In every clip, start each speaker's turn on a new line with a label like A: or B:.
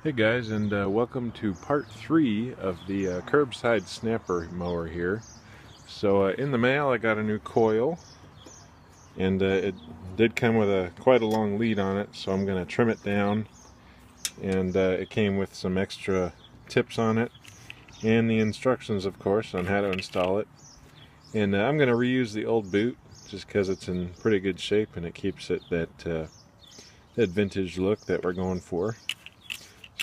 A: Hey guys, and welcome to part 3 of the curbside snapper mower here. So in the mail I got a new coil, and it did come with quite a long lead on it, so I'm going to trim it down. And it came with some extra tips on it, and the instructions of course on how to install it. And I'm going to reuse the old boot, just because it's in pretty good shape and it keeps it that vintage look that we're going for.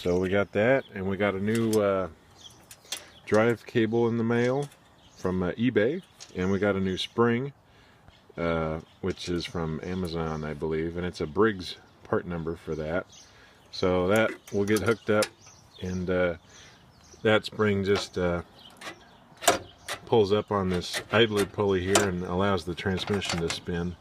A: So we got that, and we got a new drive cable in the mail from eBay, and we got a new spring, which is from Amazon, I believe, and it's a Briggs part number for that. So that will get hooked up, and that spring just pulls up on this idler pulley here and allows the transmission to spin.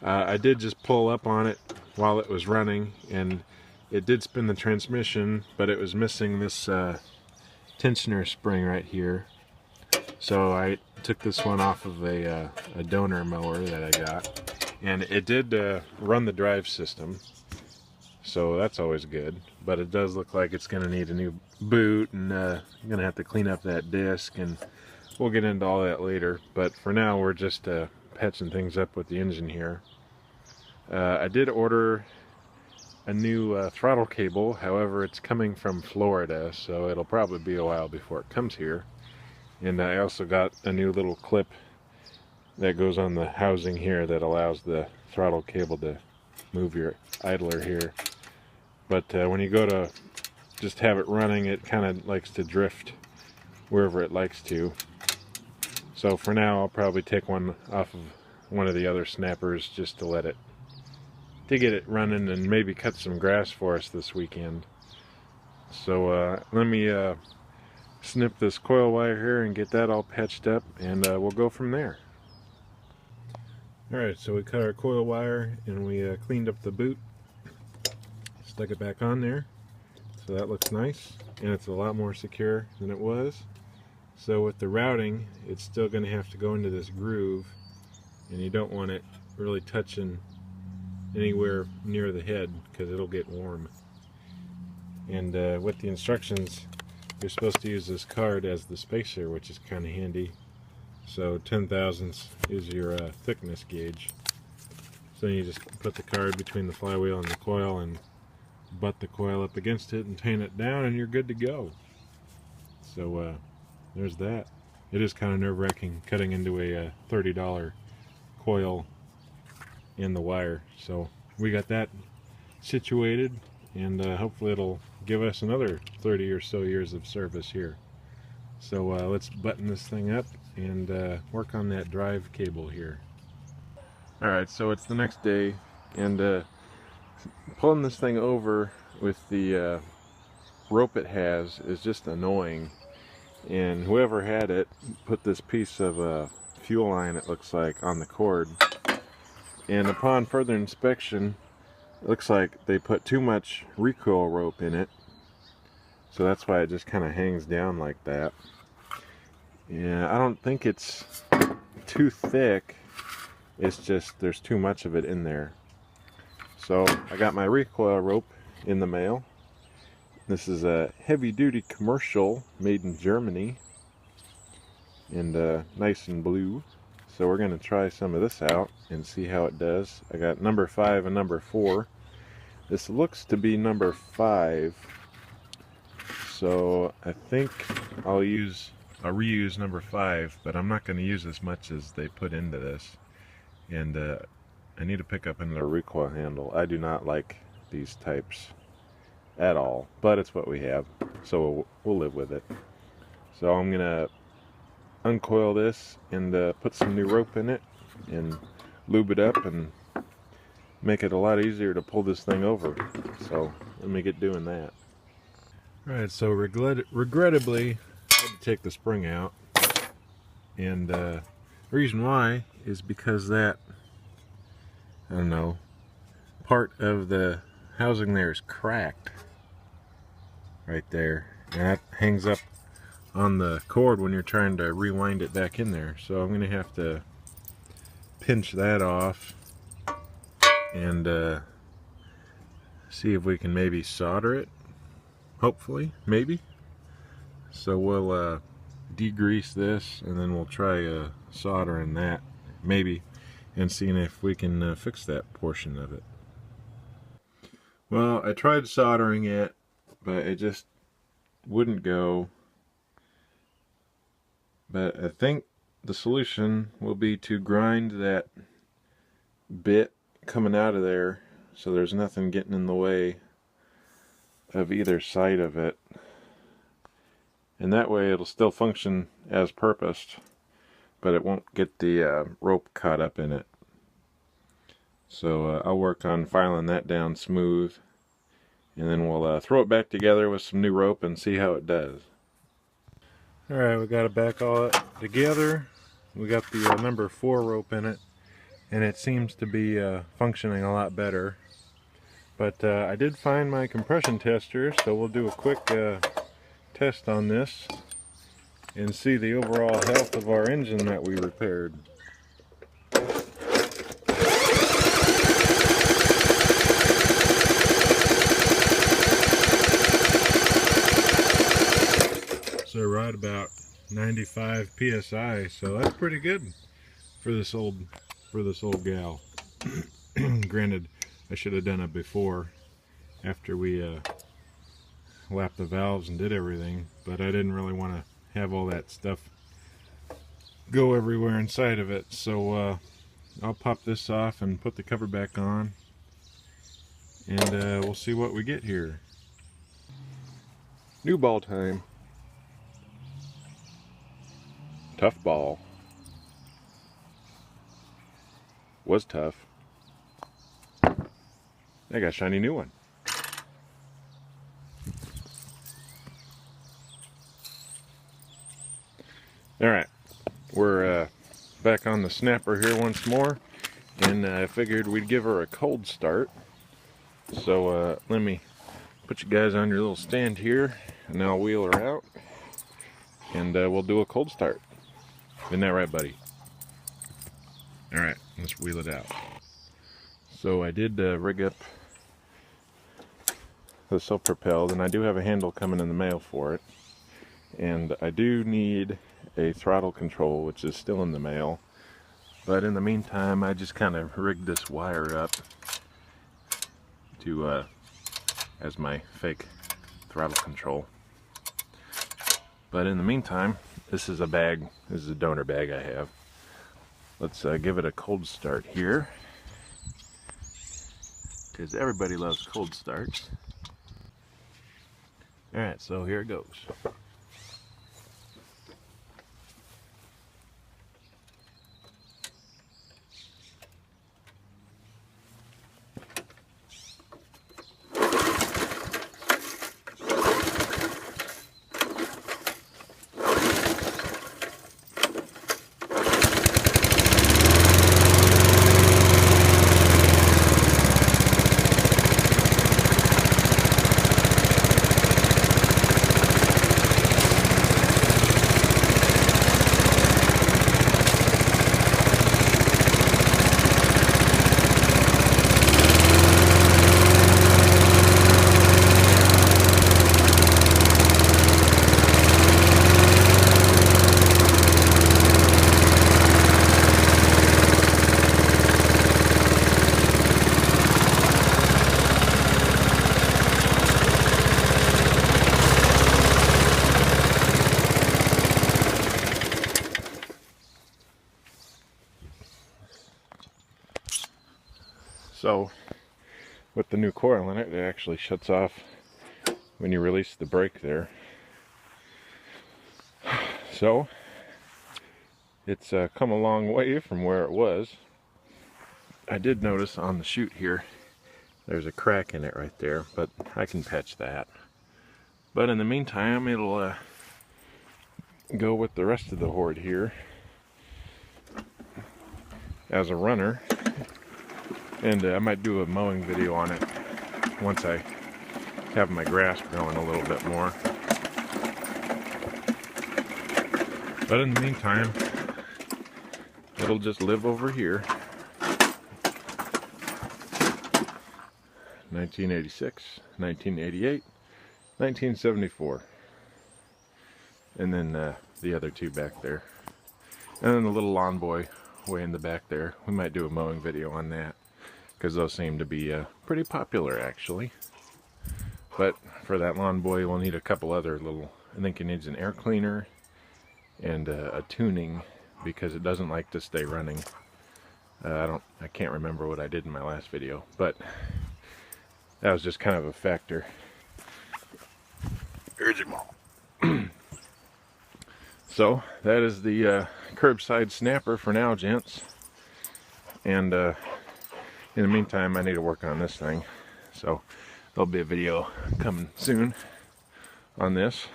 A: I did just pull up on it while it was running, and it did spin the transmission, but it was missing this tensioner spring right here. So I took this one off of a donor mower that I got, and it did run the drive system, so that's always good. But it does look like it's going to need a new boot, and I'm going to have to clean up that disc, and we'll get into all that later. But for now, we're just patching things up with the engine here. I did order a new throttle cable, however it's coming from Florida, so it'll probably be a while before it comes here. And I also got a new little clip that goes on the housing here that allows the throttle cable to move your idler here. But when you go to just have it running, it kind of likes to drift wherever it likes to. So for now I'll probably take one off of one of the other snappers just to get it running and maybe cut some grass for us this weekend. So let me snip this coil wire here and get that all patched up, and we'll go from there. Alright, so we cut our coil wire and we cleaned up the boot, stuck it back on there, so that looks nice, and it's a lot more secure than it was. So with the routing, it's still going to have to go into this groove, and you don't want it really touching anywhere near the head because it'll get warm. And with the instructions, you're supposed to use this card as the spacer, which is kind of handy. So 10 thousandths is your thickness gauge. So you just put the card between the flywheel and the coil and butt the coil up against it and tighten it down, and you're good to go. So there's that. It is kind of nerve-wracking cutting into a $30 coil in the wire. So we got that situated, and hopefully it'll give us another 30 or so years of service here. So let's button this thing up and work on that drive cable here. Alright, so it's the next day, and pulling this thing over with the rope it has is just annoying. And whoever had it put this piece of fuel line, it looks like, on the cord. And upon further inspection, it looks like they put too much recoil rope in it. So that's why it just kind of hangs down like that. Yeah, I don't think it's too thick. It's just there's too much of it in there. So I got my recoil rope in the mail. This is a heavy-duty commercial made in Germany, and nice and blue. So we're going to try some of this out and see how it does. I got number 5 and number 4. This looks to be number 5. So I think I'll reuse number 5, but I'm not going to use as much as they put into this. And I need to pick up another recoil handle. I do not like these types at all, but it's what we have, so we'll live with it. So I'm going to uncoil this and put some new rope in it and lube it up and make it a lot easier to pull this thing over. So let me get doing that. Alright, so regrettably I had to take the spring out, and the reason why is because that, I don't know, part of the housing there is cracked right there, and that hangs up on the cord when you're trying to rewind it back in there. So I'm gonna have to pinch that off and see if we can maybe solder it. hopefully, maybe. So we'll degrease this, and then we'll try soldering that, maybe, and seeing if we can fix that portion of it. Well, I tried soldering it, but it just wouldn't go. But I think the solution will be to grind that bit coming out of there so there's nothing getting in the way of either side of it, and that way it'll still function as purposed, but it won't get the rope caught up in it. So I'll work on filing that down smooth, and then we'll throw it back together with some new rope and see how it does. Alright, we got it back all together. We got the number 4 rope in it, and it seems to be functioning a lot better. But I did find my compression tester, so we'll do a quick test on this and see the overall health of our engine that we repaired. So right about 95 psi, so that's pretty good for this old gal. Granted, I should have done it before, after we lapped the valves and did everything, but I didn't really want to have all that stuff go everywhere inside of it. So I'll pop this off and put the cover back on, and we'll see what we get here. New ball time. Tough ball. Was tough. I got a shiny new one. Alright, we're back on the snapper here once more, and I figured we'd give her a cold start. So let me put you guys on your little stand here, and I'll wheel her out, and we'll do a cold start. Isn't that right, buddy? Alright, let's wheel it out. So I did rig up the self-propelled, and I do have a handle coming in the mail for it. And I do need a throttle control, which is still in the mail. But in the meantime, I just kind of rigged this wire up to as my fake throttle control. But in the meantime, this is a bag. This is a donor bag I have. Let's give it a cold start here, because everybody loves cold starts. Alright, so here it goes. So with the new coil in it, it actually shuts off when you release the brake there. So it's come a long way from where it was. I did notice on the chute here there's a crack in it right there, but I can patch that. But in the meantime, it'll go with the rest of the horde here as a runner. And I might do a mowing video on it once I have my grass growing a little bit more. But in the meantime, it'll just live over here. 1986, 1988, 1974. And then the other two back there. And then the little lawn boy way in the back there. We might do a mowing video on that, because those seem to be pretty popular actually. But for that lawn boy, we'll need a couple other little, I think it needs an air cleaner and a tuning, because it doesn't like to stay running. I can't remember what I did in my last video, but that was just kind of a factor. Here's your ball. So that is the curbside snapper for now, gents. And in the meantime, I need to work on this thing. So there'll be a video coming soon on this.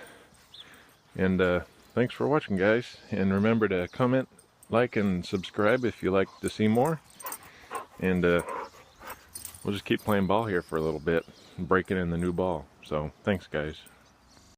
A: And thanks for watching, guys. And remember to comment, like, and subscribe if you like to see more. And we'll just keep playing ball here for a little bit and breaking in the new ball. So thanks, guys.